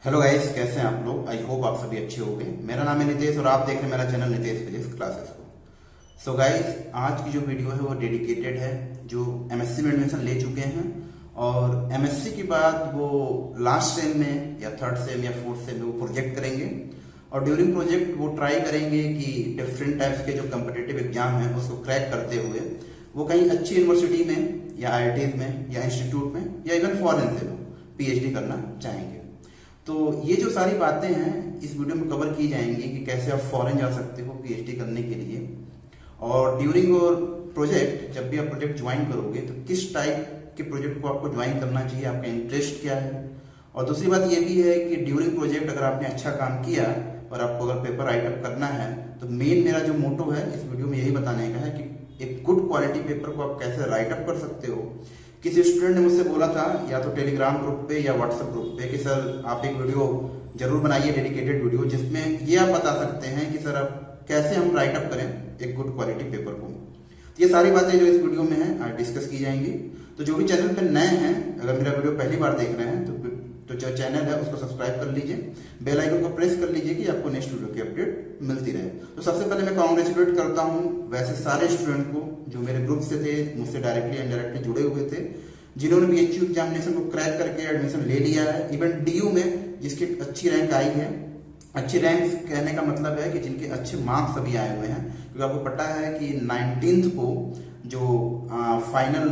Hello guys, कैसे हैं आप लोग। आई होप आप सभी अच्छे होंगे। मेरा नाम है नितेश और आप देख रहे हैं मेरा चैनल नितेश फिजिक्स क्लासेस को। सो गाइस, आज की जो वीडियो है वो डेडिकेटेड है जो एमएससी में एडमिशन ले चुके हैं और एमएससी के बाद वो लास्ट सेम में या थर्ड सेम या फोर्थ सेम में वो प्रोजेक्ट करेंगे और ड्यूरिंग प्रोजेक्ट वो ट्राई करेंगे कि डिफरेंट टाइप्स के जो कम्पिटेटिव एग्जाम है उसको क्रैक करते हुए वो कहीं अच्छी यूनिवर्सिटी में या आईआईटीज में या इंस्टीट्यूट में या इवन फॉरेन से वो पीएचडी करना चाहेंगे। तो ये जो सारी बातें हैं इस वीडियो में कवर की जाएंगी कि कैसे आप फॉरेन जा सकते हो पीएचडी करने के लिए, और ड्यूरिंग और प्रोजेक्ट जब भी आप प्रोजेक्ट ज्वाइन करोगे तो किस टाइप के प्रोजेक्ट को आपको ज्वाइन करना चाहिए, आपका इंटरेस्ट क्या है। और दूसरी बात ये भी है कि ड्यूरिंग प्रोजेक्ट अगर आपने अच्छा काम किया और आपको अगर पेपर राइट अप करना है तो मेन मेरा जो मोटो है इस वीडियो में यही बताने का है कि एक गुड क्वालिटी पेपर को आप कैसे राइट अप कर सकते हो। किसी स्टूडेंट ने मुझसे बोला था या तो टेलीग्राम ग्रुप पे या व्हाट्सएप ग्रुप पे कि सर आप एक वीडियो जरूर बनाइए, डेडिकेटेड वीडियो, जिसमें ये आप बता सकते हैं कि सर आप कैसे हम राइट अप करें एक गुड क्वालिटी पेपर को। तो ये सारी बातें जो इस वीडियो में है आज डिस्कस की जाएंगी। तो जो भी चैनल पे नए हैं, अगर मेरा वीडियो पहली बार देख रहे हैं तो जो चैनल है उसको सब्सक्राइब कर लीजिए, बेल आइकन को प्रेस कर लीजिए कि आपको नेक्स्ट वीडियो की अपडेट मिलती रहे। तो सबसे पहले मैं कांग्रेचुलेट करता हूँ वैसे सारे स्टूडेंट को जो मेरे ग्रुप से थे, मुझसे डायरेक्टली इनडायरेक्टली जुड़े हुए थे, जिन्होंने बीएचयू एग्जामिनेशन को क्रैक करके एडमिशन ले लिया है। इवन डीयू में जिसकी अच्छी रैंक आई है, अच्छी रैंक कहने का मतलब है कि जिनके अच्छे मार्क्स अभी आए हुए हैं, क्योंकि आपको पता है कि 19th को जो फाइनल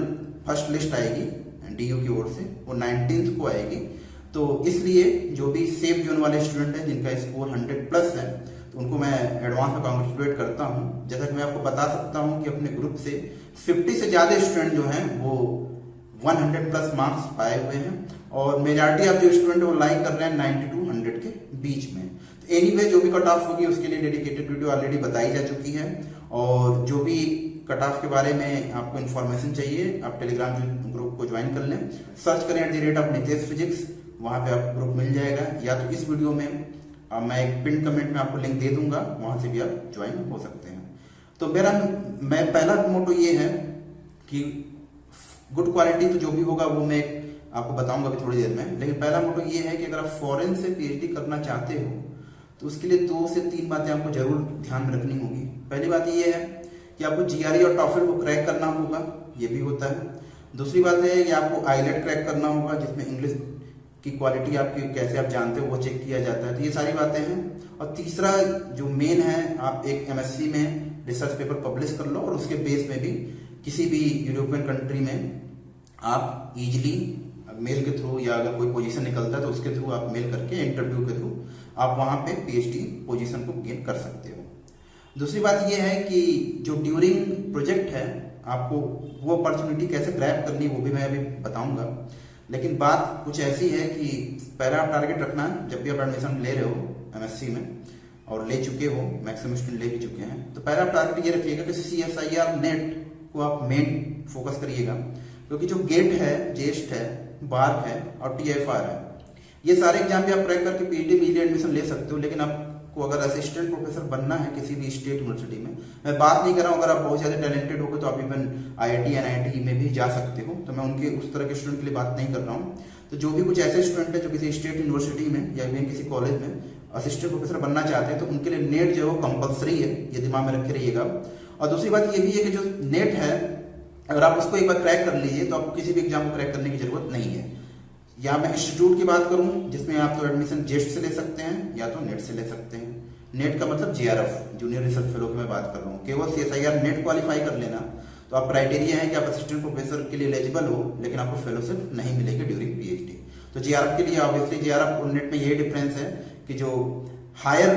फर्स्ट लिस्ट आएगी डीयू की ओर से वो 19th को आएगी। तो इसलिए जो भी सेफ जोन वाले स्टूडेंट हैं जिनका स्कोर 100+ है तो उनको मैं एडवांस में कांग्रेचुलेट करता हूं। जैसा कि मैं आपको बता सकता हूं कि अपने ग्रुप से 50 से ज्यादा स्टूडेंट जो हैं वो 100+ मार्क्स पाए हुए हैं और मेजॉरिटी ऑफ जो स्टूडेंट वो लाइक कर रहे हैं 90 to 100 के बीच में। तो एनीवे जो भी कट ऑफ होगी उसके लिए डेडिकेटेड वीडियो ऑलरेडी बताई जा चुकी है और जो भी कट ऑफ के बारे में आपको इन्फॉर्मेशन चाहिए आप टेलीग्राम ग्रुप को ज्वाइन कर लें, सर्च करें @नितेश फिजिक्स, वहां पे आपको ग्रुप मिल जाएगा, या तो इस वीडियो में मैं एक पिन कमेंट में आपको लिंक दे दूंगा, वहां से भी आप ज्वाइन हो सकते हैं। तो मैं पहला मोटो ये है कि गुड क्वालिटी तो जो भी होगा वो मैं आपको बताऊंगा अभी थोड़ी देर में, लेकिन पहला मोटो ये है कि अगर आप फॉरेन से पीएचडी करना चाहते हो तो उसके लिए 2 से 3 बातें आपको जरूर ध्यान में रखनी होगी। पहली बात ये है कि आपको जीआरई और टॉफल को क्रैक करना होगा, ये भी होता है। दूसरी बात है कि आपको आईलेट क्रैक करना होगा जिसमें इंग्लिश की क्वालिटी आपकी कैसे आप जानते हो वो चेक किया जाता है। तो ये सारी बातें हैं। और तीसरा जो मेन है, आप एक एमएससी में रिसर्च पेपर पब्लिश कर लो और उसके बेस में भी किसी भी यूरोपियन कंट्री में आप इजीली मेल के थ्रू या अगर कोई पोजीशन निकलता है तो उसके थ्रू आप मेल करके इंटरव्यू के थ्रू आप वहां पे पीएचडी पोजीशन को गेन कर सकते हो। दूसरी बात यह है कि जो ड्यूरिंग प्रोजेक्ट है आपको वो अपॉर्चुनिटी कैसे ग्रैब करनी वो भी मैं अभी बताऊंगा, लेकिन बात कुछ ऐसी है कि पहला आप टारगेट रखना है जब भी आप एडमिशन ले रहे हो एमएससी में और ले चुके हो, मैक्सिमम स्टूडेंट ले भी चुके हैं, तो पहला आप टारगेट ये रखिएगा कि CSIR नेट को आप मेन फोकस करिएगा, क्योंकि जो गेट है, जेस्ट है, बार्क है और TFR है, ये सारे एग्जाम भी आप क्रैक करके पीएचडी में एडमिशन ले सकते हो। लेकिन आपको अगर असिस्टेंट प्रोफेसर बनना है किसी भी स्टेट यूनिवर्सिटी में, मैं बात नहीं कर रहा हूँ अगर आप बहुत ज्यादा टैलेंटेड हो तो आप इवन IIT NIT में भी जा सकते हो, तो मैं उनके उस तरह के स्टूडेंट के लिए बात नहीं कर रहा हूँ। तो जो भी कुछ ऐसे स्टूडेंट है जो किसी स्टेट यूनिवर्सिटी में या इवन किसी कॉलेज में असिस्टेंट प्रोफेसर बनना चाहते हैं तो उनके लिए नेट जो है कंपलसरी है, ये दिमाग में रखे रहिएगा। और दूसरी बात ये भी है कि जो नेट है अगर आप उसको एक बार क्रैक कर लीजिए तो आपको किसी भी एग्जाम को क्रैक करने की जरूरत नहीं है। या मैं इंस्टीट्यूट की बात करूं जिसमें आप तो एडमिशन जेस्ट से ले सकते हैं या तो नेट से ले सकते हैं। नेट का मतलब JRF, जूनियर रिसर्च फेलो की मैं बात कर रहा हूँ। केवल CSIR नेट क्वालिफाई कर लेना तो आप क्राइटेरिया है कि आप असिस्टेंट प्रोफेसर के लिए एलिजिबल हो, लेकिन आपको फेलोशिप नहीं मिलेगी ड्यूरिंग पीएचडी। तो JRF के लिए ऑब्वियसली JRF और नेट में यही डिफरेंस है कि जो हायर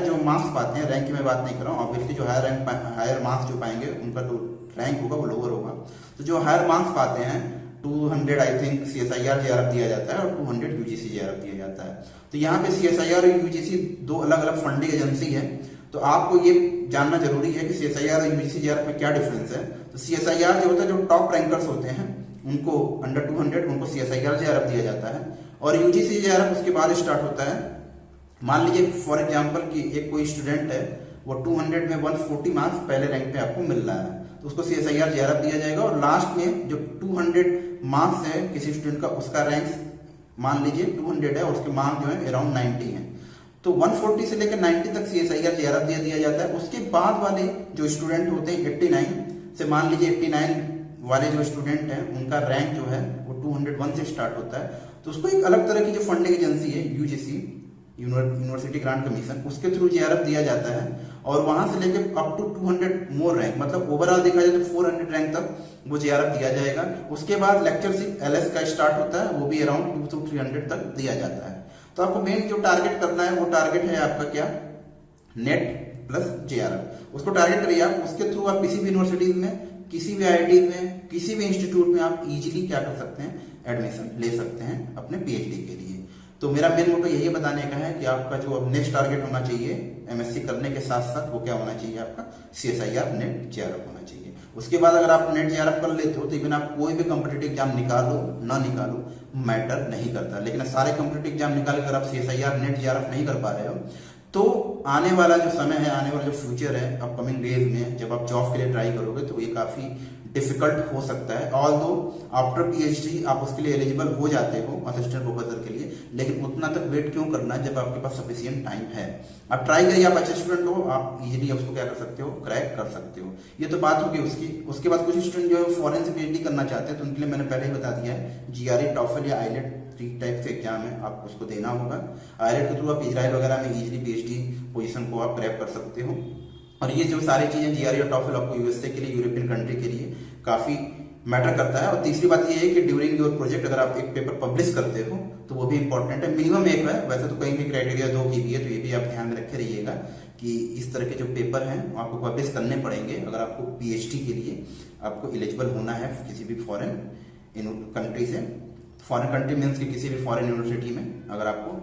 जो मार्क्स पाते हैं, रैंक की मैं बात नहीं कर रहा हूँ, ऑब्वियसली जो हायर मार्क्स जो पाएंगे उनका जो रैंक होगा वो लोअर होगा। तो जो हायर मार्क्स पाते हैं 200 आई थिंक CSIR JRF दिया जाता है और 200 UGC JRF दिया जाता है। तो यहाँ पे CSIR और UGC 2 अलग अलग फंडिंग एजेंसी है, तो आपको ये जानना जरूरी है कि CSIR और UGC JRF में क्या डिफरेंस है। तो CSIR जो होता है जो टॉप रैंकर्स होते हैं उनको अंडर 200 उनको CSIR JRF दिया जाता है और UGC JRF उसके बाद स्टार्ट होता है। मान लीजिए फॉर एग्जाम्पल कि एक कोई स्टूडेंट है वो 200 में 140 मार्क्स पहले रैंक पे आपको मिल रहा है तो उसको CSIR JRF दिया जाएगा और लास्ट में जो 200 मार्क्स है किसी स्टूडेंट का उसका रैंक मान लीजिए 200 है, उसके मार्क जो है अराउंड 90 है, तो 140 से लेकर 90 तक CSIR JRF दे दिया जाता है। उसके बाद वाले जो स्टूडेंट होते हैं 89 से, मान लीजिए 89 वाले जो स्टूडेंट हैं उनका रैंक जो है वो 201 से स्टार्ट होता है, तो उसको एक अलग तरह की जो फंडिंग एजेंसी है UGC, यूनिवर्सिटी ग्रांट कमीशन, उसके थ्रू JRF दिया जाता है, और वहां से लेकर अप टू 200 मोर रैंक, मतलब ओवरऑल देखा जाए तो 400 रैंक तक वो JRF दिया जाएगा। उसके बाद लेक्चरशिप LS का स्टार्ट होता है, वो भी अराउंड 2 to 300 तक दिया जाता है। तो आपको मेन जो टारगेट करना है वो टारगेट है आपका क्या, नेट प्लस JRF, उसको टारगेट करिए आप। उसके थ्रू आप किसी भी यूनिवर्सिटीज में, किसी भी IIT में, किसी भी इंस्टीट्यूट में आप इजीली क्या कर सकते हैं, एडमिशन ले सकते हैं अपने PhD के लिए। तो मेरा मेन मोटो यही बताने का है कि आपका जो अब नेक्स्ट टारगेट होना चाहिए MSc करने के साथ साथ, वो क्या होना चाहिए, आपका CSIR नेट JRF होना चाहिए। उसके बाद अगर आप नेट JRF कर लेते हो तो इवन आप कोई भी कॉम्पिटिटिव एग्जाम निकालो ना निकालो मैटर नहीं करता, लेकिन सारे कॉम्पिटिटिव एग्जाम निकाल कर आप CSIR नेट JRF नहीं कर पा रहे हो, तो आने वाला जो समय है, आने वाला जो फ्यूचर है अपकमिंग डेज में, जब आप जॉब के लिए ट्राई करोगे तो ये काफी डिफिकल्ट हो सकता है। ऑल्दो आफ्टर PhD आप उसके लिए एलिजिबल हो जाते हो असिस्टेंट प्रोफेसर के लिए, लेकिन उतना तक वेट क्यों करना है जब आपके पास सफिशिएंट टाइम है। आप ट्राई करिए, आप अच्छे स्टूडेंट हो, आप इजीली उसको क्या कर सकते हो, क्रैक कर सकते हो। ये तो बात होगी उसकी। उसके बाद कुछ स्टूडेंट जो है फॉरेन से PhD करना चाहते हैं, तो उनके लिए मैंने पहले ही बता दिया है, GRE, TOEFL या IELTS 3 टाइप से एग्जाम है, आप उसको देना होगा। IELTS के थ्रू आप इजराइल वगैरह में इजीली PhD पोजीशन को आप क्रैक कर सकते हो। और ये जो सारी चीजें GRE और TOEFL आपको USA के लिए, यूरोपियन कंट्री के लिए काफी मैटर करता है। और तीसरी बात ये है कि ड्यूरिंग योर प्रोजेक्ट अगर आप एक पेपर पब्लिश करते हो तो वो भी इंपॉर्टेंट है, मिनिमम एक है, वैसे तो कहीं भी क्राइटेरिया 2 की भी है, तो ये भी आप ध्यान में रखे रहिएगा कि इस तरह के जो पेपर हैं वो आपको पब्लिश करने पड़ेंगे अगर आपको PhD के लिए आपको एलिजिबल होना है किसी भी फॉरेन कंट्री से। फॉरेन कंट्री मीन्स कि किसी भी फॉरेन यूनिवर्सिटी में अगर आपको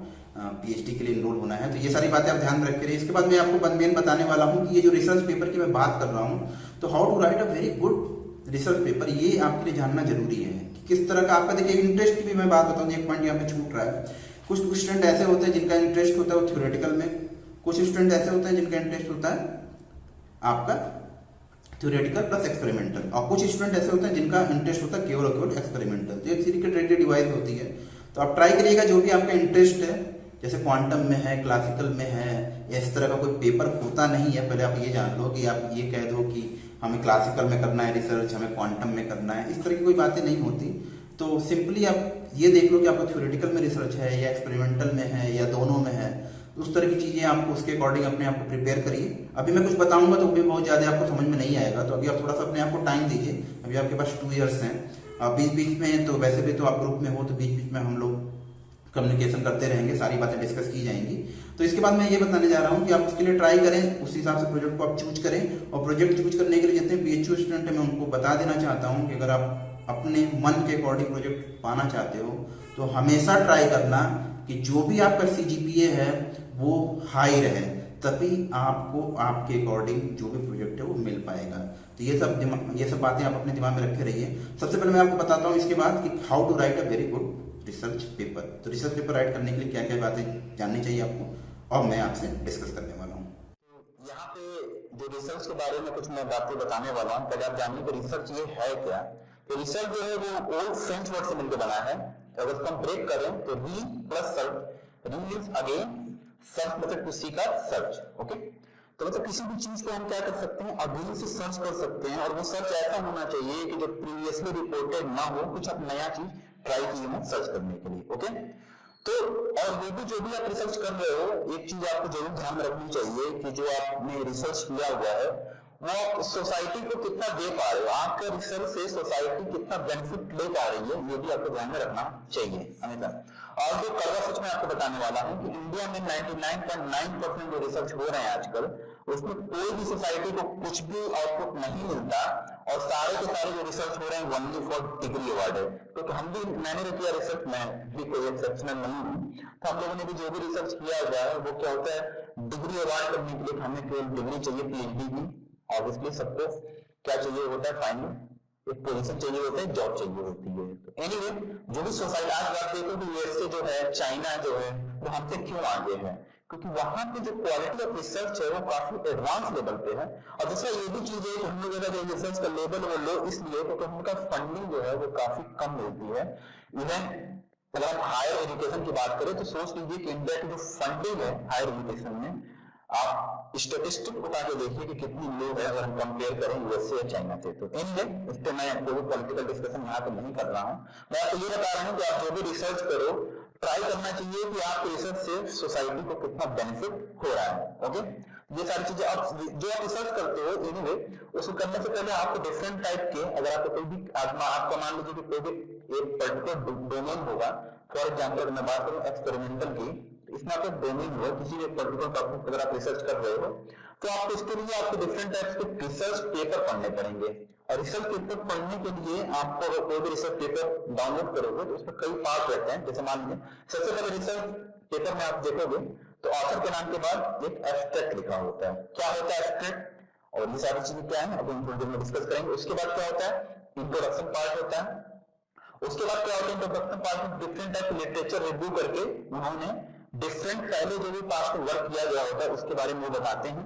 PhD के लिए इनरोल होना है, तो ये सारी बातें आप ध्यान में रखे रहिए। इसके बाद मैं आपको मेन बताने वाला हूँ कि ये जो रिसर्च पेपर की मैं बात कर रहा हूँ, तो how to write a very good research paper, ये आपके लिए जानना जरूरी है कि किस तरह का आपका। देखिए इंटरेस्ट की भी मैं बात बताऊँ, एक पॉइंट यहाँ पे छूट रहा है। कुछ स्टूडेंट ऐसे होते हैं जिनका इंटरेस्ट होता है वो थ्योरेटिकल में, कुछ स्टूडेंट ऐसे होते हैं जिनका इंटरेस्ट होता है आपका थ्योरेटिकल प्लस एक्सपेरिमेंटल, और कुछ स्टूडेंट ऐसे होते हैं जिनका इंटरेस्ट होता है केवल और केवल एक्सपेरिमेंटल। तो एक सीरीज की ट्रेडेड डिवाइस होती है, तो आप ट्राई करिएगा जो भी आपका इंटरेस्ट है, जैसे क्वांटम में है, क्लासिकल में है, इस तरह का कोई पेपर होता नहीं है। पहले आप ये जान लो कि आप ये कह दो कि हमें क्लासिकल में करना है रिसर्च, हमें क्वांटम में करना है, इस तरह की कोई बातें नहीं होती। तो सिंपली आप ये देख लो कि आपको थ्योरेटिकल में रिसर्च है या एक्सपेरिमेंटल में है या दोनों में है, उस तरह की चीजें आपको उसके अकॉर्डिंग अपने आप को प्रिपेयर करिए। अभी मैं कुछ बताऊंगा तो भी बहुत ज्यादा आपको समझ में नहीं आएगा, तो अभी आप थोड़ा सा अपने आप को टाइम दीजिए। अभी आपके पास 2 इयर्स हैं, बीच बीच में तो वैसे भी तो आप ग्रुप में हो, तो बीच बीच में हम लोग कम्युनिकेशन करते रहेंगे, सारी बातें डिस्कस की जाएंगी। तो इसके बाद मैं ये बताने जा रहा हूँ कि आप उसके लिए ट्राई करें, उस हिसाब से प्रोजेक्ट को आप चूज करें। और प्रोजेक्ट चूज करने के लिए जितने BHU स्टूडेंट हैं मैं उनको बता देना चाहता हूँ कि अगर आप अपने मन के अकॉर्डिंग प्रोजेक्ट पाना चाहते हो तो हमेशा ट्राई करना कि जो भी आपका CGPA है वो हाई रहे, तभी आपको आपके अकॉर्डिंग जो भी प्रोजेक्ट है वो मिल पाएगा। तो ये सब बातें आप अपने दिमाग में रखे रहिए। सबसे पहले मैं आपको बताता हूँ इसके बाद कि how to write a very good research paper. तो रिसर्च पेपर राइट करने के लिए क्या क्या बातें जाननी चाहिए आपको, और मैं आपसे डिस्कस करने वाला हूँ। तो यहाँ पे जो रिसर्च के बारे में कुछ मैं बातें बताने वाला हूँ। पहले आप जानिए कि रिसर्च ये है क्या। तो रिसर्च जो है वो ओल्ड फ्रेंच वर्ड से मिलकर बना है। अगर उसको हम ब्रेक करें तो re plus search, re means again, search मतलब to seek a search. Okay, तो मतलब किसी भी चीज को हम क्या कर सकते हैं, अगेन से सर्च कर सकते हैं, और वो सर्च ऐसा होना चाहिए कि जो प्रीवियसली रिपोर्टेड ना हो, कुछ आप नया चीज ट्राई किए हो सर्च करने के लिए। ओके, तो और ये भी जो भी आप रिसर्च कर रहे हो, एक चीज आपको जरूर ध्यान में रखनी चाहिए कि जो आपने रिसर्च किया हुआ है वो सोसाइटी को कितना दे पा रहे हो, आपके रिसर्च से सोसाइटी कितना बेनिफिट ले पा रही है, ये भी आपको ध्यान में रखना चाहिए हमेशा। और जो कड़वा सच मैं आपको बताने वाला हूँ कि इंडिया में 99.9% जो रिसर्च हो रहे हैं आजकल, उसमें कोई भी सोसाइटी को कुछ भी आउटपुट नहीं मिलता, और सारे के सारे जो रिसर्च हो रहे हैं ओनली फॉर डिग्री अवार्ड है। तो हम भी, मैंने भी किया रिसर्च, मैं भी कोई एक्सेप्शनल नहीं हूँ। तो हम लोगों ने भी जो भी रिसर्च किया हुआ है वो क्या होता है, डिग्री अवार्ड करने के लिए हमें केवल डिग्री चाहिए, PhD की। ऑब्वियसली सबको क्या चाहिए होता है, फाइनल एक पोजीशन चाहिए होता है, जॉब चाहिए होती है। तो एनीवे, जो भी सोसाइटी आज बात देखो कि USA जो है, चाइना जो है, वो हमसे क्यों आगे है, क्योंकि वहां पे जो क्वालिटी ऑफ रिसर्च है वो काफी एडवांस लेवल पे है। और दूसरा ये भी चीज है कि हम लोग जो रिसर्च का लेवल वो लो इसलिए क्योंकि उनका फंडिंग जो है वो काफी कम मिलती है। इवन अगर हम हायर एजुकेशन की बात करें तो सोच लीजिए कि इंडिया की जो फंडिंग है हायर एजुकेशन में, आप स्टेटिस्टिक उठा के देखिए कि कितनी लो है अगर हम कंपेयर करें यूएसए या चाइना से। तो एनीवे, इस पे मैं कोई पॉलिटिकल डिस्कशन यहाँ पे नहीं कर रहा हूँ, मैं आपको ये बता रहा हूँ कि आप जो भी रिसर्च करो, ट्राई करना चाहिए कि आपके रिसर्च से सोसाइटी को कितना बेनिफिट हो रहा है। ओके, ये सारी चीजें आप जो आप रिसर्च करते हो, एनीवे उसको करने से पहले आपको डिफरेंट टाइप के, अगर आपको कोई भी आपका मान लीजिए कि कोई भी एक पर्टिकुलर डोमेन होगा, फॉर एग्जाम्पल मैं बात करूं एक्सपेरिमेंटल की, इसमें आपका डोमेन हुआ किसी भी पर्टिकुलर टॉपिक अगर आप रिसर्च कर रहे हो, तो आपको इसके लिए आपको डिफरेंट टाइप्स के रिसर्च पेपर पढ़ने पड़ेंगे। और रिसर्च पेपर पढ़ने के लिए आपको अगर कोई भी रिसर्च पेपर डाउनलोड करोगे तो उसमें कई पार्ट रहते हैं। जैसे मान लीजिए सबसे पहले रिसर्च पेपर में आप देखोगे तो ऑथर के नाम के बाद एक एब्स्ट्रैक्ट लिखा होता है। क्या होता है एब्स्ट्रैक्ट, और ये सारी चीजें क्या है अब हम थोड़ी देर में डिस्कस करेंगे। उसके बाद क्या होता है, इंट्रोडक्शन पार्ट होता है। उसके बाद क्या होता है, इंट्रोडक्शन पार्ट में डिफरेंट टाइप के लिटरेचर रिव्यू करके उन्होंने डिफरेंट पहले जो भी पास्ट में वर्क किया गया होता है उसके बारे में वो बताते हैं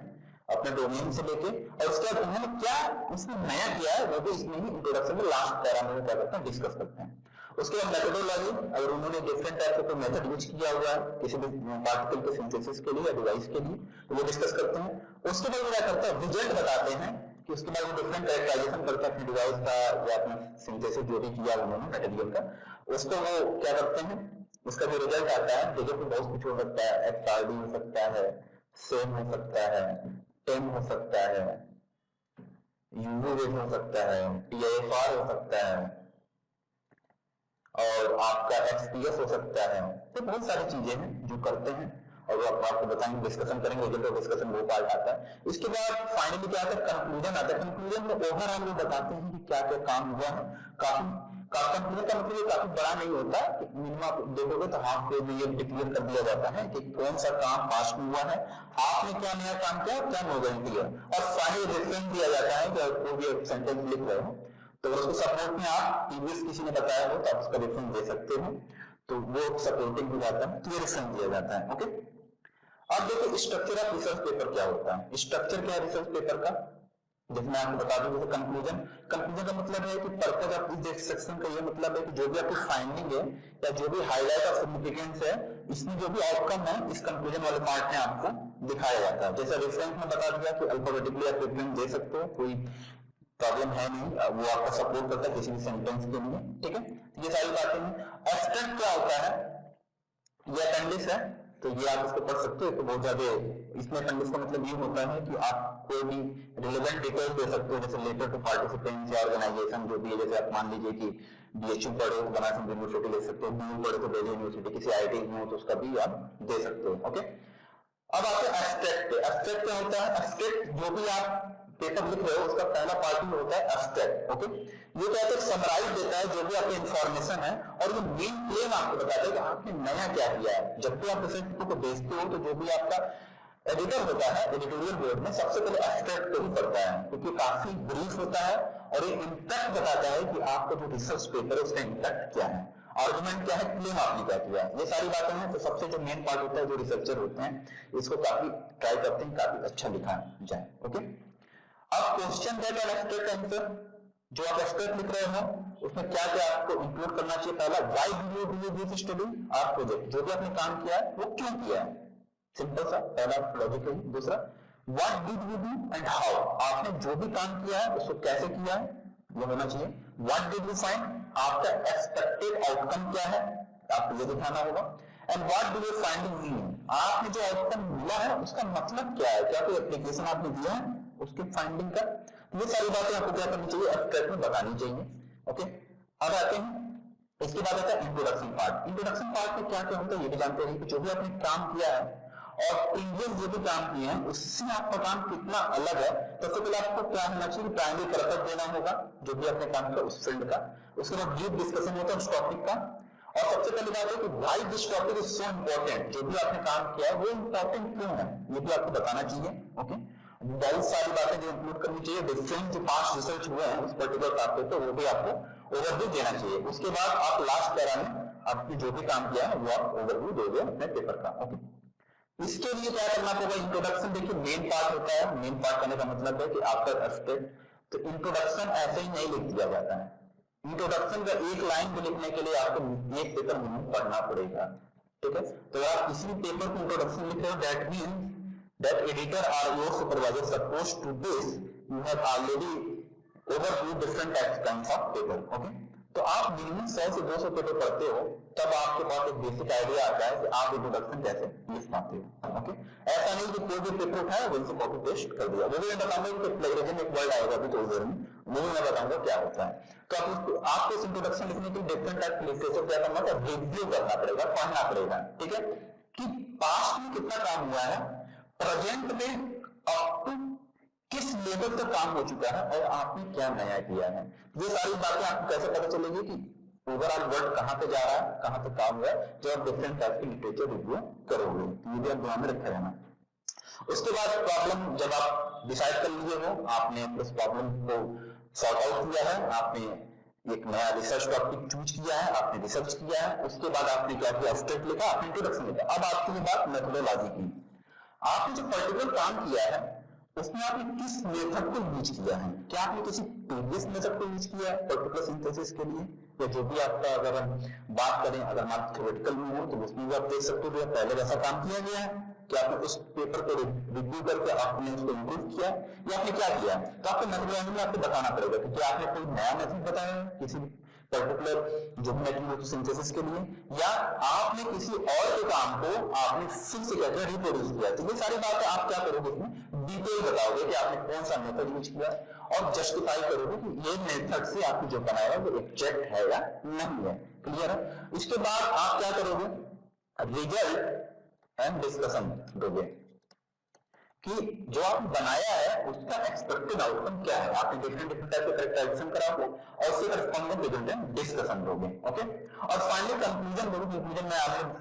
अपने डोमेन से लेके, और उसके बाद उन्होंने क्या उसमें नया किया है वो भी इसमें ही इंट्रोडक्शन में लास्ट पैरा में क्या करते हैं, डिस्कस करते हैं। उसके बाद मेथोडोलॉजी, अगर उन्होंने डिफरेंट टाइप का मेथड यूज किया हुआ है किसी भी पार्टिकल के सिंथेसिस के लिए या डिवाइस के लिए, तो वो डिस्कस करते हैं। उसके बाद वो क्या करते हैं, रिजल्ट बताते हैं कि उसके बाद वो डिफरेंट कैरेक्टराइजेशन करते हैं अपने डिवाइस का या अपना सिंथेसिस जो भी किया उन्होंने मटेरियल का, उसको वो क्या करते हैं, उसका जो रिजल्ट आता है, रिजल्ट में बहुत कुछ हो सकता है, एक्सआरडी हो सकता है, सेम हो सकता है, टेम हो सकता है, यूवी रेट हो सकता है, टीआईएफआर हो सकता है, और आपका एक्सपीएस हो सकता है। तो बहुत सारी चीजें हैं जो करते हैं और वो आपको बताएंगे, डिस्कशन करेंगे, रिजल्ट ऑफ डिस्कशन वो पार्ट आता है। इसके बाद फाइनली क्या आता है, कंक्लूजन आता है। कंक्लूजन में ओवरऑल वो बताते हैं कि क्या क्या काम हुआ है। कंक्लूजन का मतलब ये काफी बड़ा नहीं होता, मिनिमम आप देखोगे तो हाफ पेज में ये डिक्लेयर कर दिया जाता है कि कौन सा काम पास्ट में हुआ है, आपने क्या नया काम किया, क्या नोवेल्टी है, और फाइनल रेफरेंस दिया जाता है कि अगर कोई भी सेंटेंस लिख रहे हो तो उसको सपोर्ट में आप प्रीवियस किसी ने बताया हो तो आप उसका रेफरेंस दे सकते हो, तो वो सपोर्टिंग हो जाता है, तो ये रेफरेंस दिया जाता है। ओके, अब देखो स्ट्रक्चर ऑफ रिसर्च पेपर क्या होता है। स्ट्रक्चर क्या है रिसर्च पेपर का, जैसे मैं आपको बता दूं, जैसे कंक्लूजन का मतलब है कि पर्पज ऑफ दिस सेक्शन का ये मतलब है कि जो भी आपकी फाइंडिंग है या जो भी हाईलाइट ऑफ सिग्निफिकेंस है, इसमें जो भी आउटकम है इस कंक्लूजन वाले पार्ट में आपको दिखाया जाता है। जैसे रेफरेंस में बता दिया कि अल्फाबेटिकली आप रेफरेंस दे सकते हो, कोई प्रॉब्लम है नहीं, वो आपका सपोर्ट करता है किसी भी सेंटेंस के लिए। ठीक है, ये सारी बातें हैं। एब्स्ट्रैक्ट क्या होता है, ये अपेंडिक्स है, तो ये आप इसको पढ़ सकते हो। तो बहुत ज्यादा इसमें अपेंडिक्स का मतलब ये होता है कि आप कोई भी रिलेवेंट डिटेल्स दे सकते हो, जैसे लेटर टू पार्टिसिपेंट्स या ऑर्गेनाइजेशन जो भी है। जैसे आप मान लीजिए कि बीएचयू पढ़े हो, बनारस हिंदू यूनिवर्सिटी ले सकते हो, बीयू पढ़े तो दिल्ली यूनिवर्सिटी, किसी आईआईटी में हो तो उसका भी आप दे सकते हो। ओके, अब आते हैं एब्स्ट्रैक्ट पे। एब्स्ट्रैक्ट क्या होता है, एब्स्ट्रैक्ट जो भी आप पेपर लिख रहे हो उसका पहला पार्ट ही होता है एब्स्ट्रैक्ट। ओके, ये क्या है, समराइज देता है जो भी आपकी इंफॉर्मेशन है, और ये मेन क्लेम आपको बताता है कि आपने नया क्या किया है। जब भी आप रिसर्च पेपर को भेजते हो तो जो भी आपका एडिटर होता है एडिटोरियल बोर्ड में, सबसे पहले एब्स्ट्रैक्ट को ही पढ़ता है, क्योंकि काफी ब्रीफ होता है और ये इंपैक्ट बताता है कि आपका जो रिसर्च पेपर है उसका इंपैक्ट क्या है, आर्गुमेंट क्या है, क्लेम आपने क्या किया है, ये सारी बातें हैं। तो सबसे जो मेन पार्ट होता है, जो रिसर्चर होते हैं इसको काफी ट्राई करते हैं काफी अच्छा लिखा जाए। ओके, अब question that an abstract answer, जो आप एब्स्ट्रैक्ट लिख रहे हो उसमें क्या क्या आपको इंक्लूड करना चाहिए। पहला, why do you do this study, आप प्रोजेक्ट जो भी आपने काम किया है वो क्यों किया है, सिंपल सा पहला लॉजिकल। दूसरा, what did you do and how, आपने जो भी काम किया है उसको कैसे किया है, ये होना चाहिए। व्हाट डिड यू फाइंड, आपका एक्सपेक्टेड आउटकम क्या है, आपको ये दिखाना होगा। And what do you finding mean, आपने जो आउटकम मिला है उसका मतलब क्या है, क्या कोई एप्लीकेशन आपने दिया है उसके फाइंडिंग का। ये सारी बातें आपको क्या करनी चाहिए, एब्स्ट्रैक्ट में बतानी चाहिए। ओके, अब आते हैं, इसके बाद आता है इंट्रोडक्शन पार्ट। इंट्रोडक्शन पार्ट में क्या क्या होता है ये भी जानते हैं कि जो भी आपने काम किया है और प्रीवियस जो भी काम किए हैं उससे आपका काम कितना अलग है। सबसे पहले आपको क्या होना चाहिए, प्राइमरी पर्पस देना होगा जो भी आपने काम किया उस फील्ड का। उसके बाद डीप डिस्कशन होता है उस टॉपिक का, और सबसे पहली बात है कि why this topic is so important, जो भी आपने काम किया है वो इंपॉर्टेंट क्यों है, ये भी आपको बताना चाहिए। ओके, बहुत सारी बातें जो इंक्लूड करनी चाहिए, डिफरेंट जो पास्ट रिसर्च हुए हैं उस पर्टिकुलर टॉपिक पे वो भी आपको ओवरव्यू देना चाहिए। उसके बाद आप लास्ट पैरा में आपने जो भी काम किया है वो आप ओवरव्यू दोगे अपने पेपर का। ओके, इसके लिए क्या करना होगा, इंट्रोडक्शन देखिए मेन पार्ट होता है। मेन पार्ट करने का मतलब है कि आपका एब्स्ट्रैक्ट, तो इंट्रोडक्शन ऐसे ही नहीं लिख दिया जाता है। इंट्रोडक्शन का एक लाइन को लिखने के लिए आपको एक पेपर मिनिमम पढ़ना पड़ेगा, ठीक है। तो आप किसी भी पेपर को इंट्रोडक्शन लिख रहे हो, दैट मीन दैट एडिटर और your supervisor suppose to this you have already overview different kinds of paper, okay. तो आप मिनिमम 100 से 200 पेपर पढ़ते हो, तब आपके पास एक बेसिक आइडिया आता है कि आप इंट्रोडक्शन कैसे लिख पाते हो, ओके। ऐसा नहीं कि कोई भी पेपर उठाया वहीं से कॉपी पेस्ट कर दिया। वो भी मैं बताऊंगा कि प्लेगरिज्म एक वर्ड आएगा अभी थोड़ी देर में, वो भी मैं बताऊंगा क्या होता है। तो आपको इस इंट्रोडक्शन लिखने के लिए डिफरेंट टाइप के लिटरेचर क्या करना है, रिव्यू करना पड़ेगा, पढ़ना पड़ेगा, ठीक है, कि पास्ट में कितना काम हुआ है, प्रेजेंट में अप टू किस लेवल तक काम हो चुका है और आपने क्या नया किया है। ये सारी बातें आपको कैसे पता चलेगी कि ओवरऑल वर्ड कहां पे जा रहा है, कहां पे काम हुआ है, जब आप डिफरेंट टाइप की लिटरेचर रिव्यू करोगे। तो ये भी आप ध्यान में रखे रहना। उसके बाद प्रॉब्लम जब आप डिसाइड कर लिए हो, आपने उस प्रॉब्लम को सॉर्ट आउट किया है, आपने एक नया रिसर्च टॉपिक चूज किया है, आपने रिसर्च किया है, उसके बाद आपने क्या किया, एब्स्ट्रैक्ट लिखा, आपने इंट्रोडक्शन लिखा। अब आपकी बात मेथोडोलॉजी की, आपने जो पर्टिकुलर काम किया है उसमें आपने किस मेथड को यूज किया है, क्या आपने किसी प्रीवियस मेथड को यूज किया है पर्टिकुलर सिंथेसिस के लिए, या जो भी आपका, अगर हम बात करें अगर मान थ्योरेटिकल में हो तो उसमें भी आप देख सकते हो पहले वैसा काम किया गया है कि आपने उस पेपर को रिव्यू करके आपने उसको इम्प्रूव किया या आपने क्या किया। तो आपको मेथोडोलॉजी में आपको बताना पड़ेगा कि क्या आपने कोई नया मेथड बताया है किसी पर्टिकुलर जो मेथड सिंथेसिस के लिए, या आपने किसी और के काम को आपने फिर से क्या किया, रिप्रोड्यूस किया। तो ये सारी बातें आप क्या करोगे, इसमें डिटेल बताओगे कि आपने कौन सा मेथड यूज किया और जस्टिफाई करोगे कि ये मेथड से आपने जो बनाया है वो एग्जैक्ट है या नहीं है। क्लियर है। इसके बाद आप क्या करोगे, रिजल्ट एंड डिस्कशन दोगे कि जो आप बनाया है उसका एक्सपेक्टेड आउटकम क्या है। आपने डिफरेंट टाइप के कैरेक्टराइजेशन कराओगे और उससे करस्पॉन्डिंग रिजल्ट एंड डिस्कशन दोगे, ओके। और फाइनली कंक्लूजन दोगे। कंक्लूजन में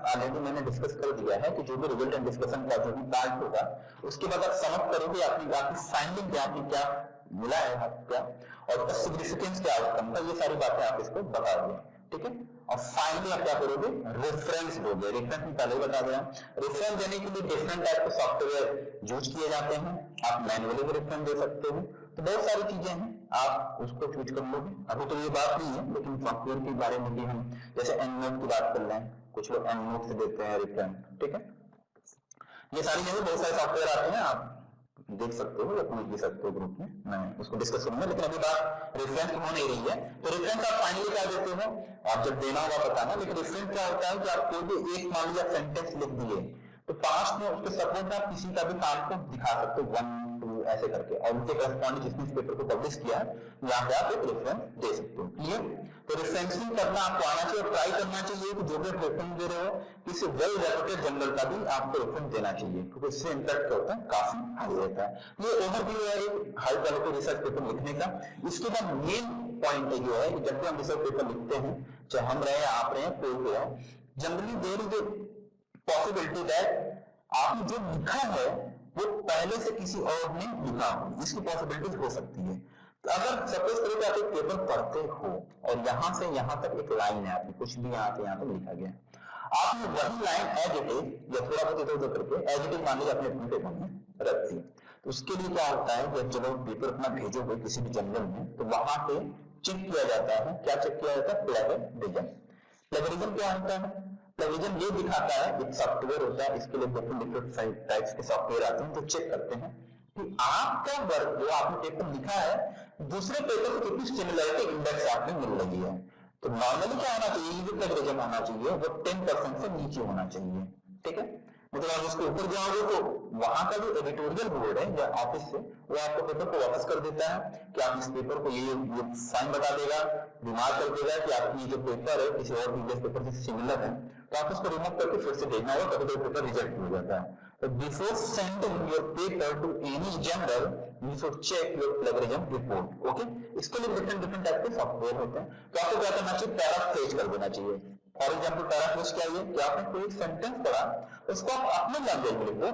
ऑलरेडी मैंने डिस्कस कर दिया है कि जो भी रिजल्ट एंड डिस्कशन का जो भी पार्ट होगा उसके बाद आप समझ करोगे आपकी फाइंडिंग क्या, आपने क्या मिला है क्या, और सिग्निफिकेंस क्या आउटकम का, ये सारी बातें आप इसको बता दोगे, ठीक है। और फाइनली आप क्या करोगे, रेफरेंस दोगे। रेफरेंस में पहले बता दिया, रेफरेंस देने के लिए डिफरेंट टाइप के सॉफ्टवेयर यूज किए जाते हैं। आप मैनुअली भी रेफरेंस दे सकते हो। तो बहुत सारी चीजें हैं, आप उसको चूज कर लोगे। अभी तो ये बात नहीं है, लेकिन सॉफ्टवेयर के बारे में भी हम जैसे एंडनोट की बात कर रहे हैं, कुछ लोग एंडनोट से देते हैं रेफरेंस, ठीक है। ये सारी चीजें, बहुत सारे सॉफ्टवेयर आते हैं, आप देख सकते हो या पूछ भी सकते हो ग्रुप में, मैं उसको डिस्कस करूंगा। लेकिन अभी बात रेफरेंस हो नहीं रही है। तो रेफरेंस आप फाइनली क्या देते हो, आप जब देना होगा बताना। लेकिन रेफरेंस क्या होता है कि आप कोई भी एक मान लिया सेंटेंस लिख दिए तो पास्ट में उसके सपोर्ट में आप किसी का भी काम को दिखा सकते हो, 1 2 ऐसे करके, और उनके करस्पॉन्डिंग जिसने इस पेपर को पब्लिश किया है यहाँ पे आप एक रेफरेंस दे सकते हो। क्लियर। तो रेफरेंसिंग करना आपको आना चाहिए और ट्राई करना चाहिए कि जो भी रेफरेंस दे रहे हो किसी वेल रेप्यूटेड जर्नल का भी आपको रेफरेंस देना चाहिए, क्योंकि इससे इंपैक्ट क्या होता है, काफी हाई रहता है। ये ओवरव्यू है एक हाई क्वालिटी रिसर्च पेपर लिखने का। इसके बाद मेन पॉइंट ये है कि जब भी हम रिसर्च पेपर लिखते हैं, चाहे हम रहे आप रहे कोई भी रहे, generally there is a possibility that आपने जो लिखा है वो पहले से किसी और ने लिखा हो, इसकी पॉसिबिलिटीज हो सकती है। तो अगर सपोज करो कि आप एक पेपर पढ़ते हो और यहां से यहां तक एक लाइन है, आपने कुछ भी यहां से यहां तक लिखा गया, आपने वही लाइन एज इट इज या थोड़ा बहुत इधर उधर करके एज इट इज मान लीजिए अपने पेपर में रख दी। तो उसके लिए क्या होता है कि जब आप पेपर अपना भेजोगे किसी भी जर्नल में, तो वहां पे चेक किया जाता है, क्या चेक किया जाता है, प्लेगरिज्म। प्लेगरिज्म क्या होता है, प्लेगरिज्म ये दिखाता है, एक सॉफ्टवेयर होता है, इसके लिए डिफरेंट टाइप्स के सॉफ्टवेयर आते हैं, तो चेक करते हैं कि आपका वर्क जो आपने पेपर लिखा है दूसरे पेपर से कितनी सिमिलरिटी इंडेक्स आपने मिल रही है। तो नॉर्मली क्या होना चाहिए, ये जो प्लेगरिज्म होना चाहिए वो 10% से नीचे होना चाहिए, ठीक है। मतलब आप उसके ऊपर जाओगे तो वहां का जो एडिटोरियल बोर्ड है या ऑफिस से, वो आपको पेपर को वापस कर देता है कि आप इस पेपर को ये साइन बता देगा, रिमार्क कर देगा कि आपकी ये जो पेपर है किसी और प्रीवियस पेपर से सिमिलर है, तो आप उसको रिमूव करके फिर से देखना होगा, कभी पेपर रिजेक्ट हो जाता है। तो before sending your paper to any journal you should check your plagiarism report, okay. इसके लिए डिफरेंट टाइप के सॉफ्टवेयर होते हैं। तो आपको क्या करना चाहिए, पैराफ्रेज कर देना चाहिए। फॉर एग्जाम्पल पैराफ्रेज क्या है कि आपने कोई सेंटेंस पढ़ा, उसको आप अपने लैंग्वेज में लिखो।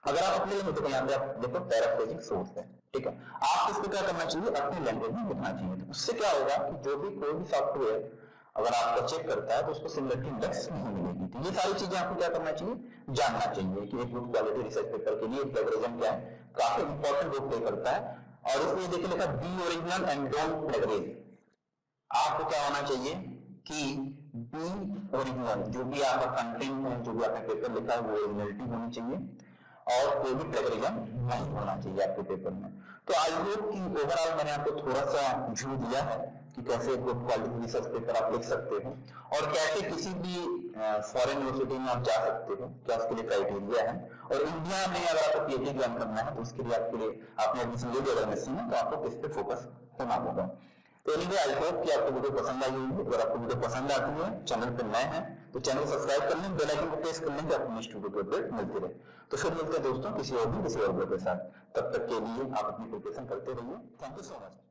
अगर आप अपने लैंग्वेज में, यहाँ पे आप देखो पैराफ्रेजिंग सोर्स है, ठीक है। आप इसको क्या करना चाहिए, अपनी लैंग्वेज में लिखना चाहिए। तो उससे क्या होगा कि जो भी कोई भी सॉफ्टवेयर अगर आपको चेक करता है तो उसको सिमिलरिटी इंडेक्स नहीं मिलेगी। तो ये सारी चीजें आपको क्या करना चाहिए, जानना चाहिए कि एक गुड क्वालिटी रिसर्च पेपर के लिए प्लेगरिज्म क्या है, काफी इंपॉर्टेंट रोल प्ले करता है। और इसमें देखिए लिखा बी ओरिजिनल एंड डोंट प्लेगरिज, आपको क्या होना चाहिए कि बी ओरिजिनल, जो भी आपका कंटेंट है, जो भी आपने पेपर लिखा है वो ओरिजिनलिटी होनी चाहिए और कोई भी प्लेगरिज्म नहीं होना चाहिए आपके पेपर में। तो आई होप कि ओवरऑल मैंने आपको थोड़ा सा व्यू दिया है कि कैसे गुड क्वालिटी रिसर्च पेपर आप लिख सकते हो और कैसे किसी भी फॉरेन यूनिवर्सिटी में आप जा सकते हो, क्या उसके लिए क्राइटेरिया है, और इंडिया में अगर आपको पीएचडी ज्वाइन करना है तो उसके लिए आपके लिए आपने एडमिशन ले लिया अगर एमएससी में, तो आपको किस पे फोकस होना होगा। तो एनीवे आई होप कि आपको वीडियो पसंद आई होगी। अगर आपको वीडियो पसंद आती है, चैनल पे नए हैं तो चैनल सब्सक्राइब कर लें, बेल आइकन को प्रेस कर लें कि आपको नेक्स्ट वीडियो की अपडेट मिलती रहे। तो फिर मिलते हैं दोस्तों किसी और वीडियो के साथ, तब तक के लिए आप अपनी प्रिपरेशन करते रहिए। Thank you so much.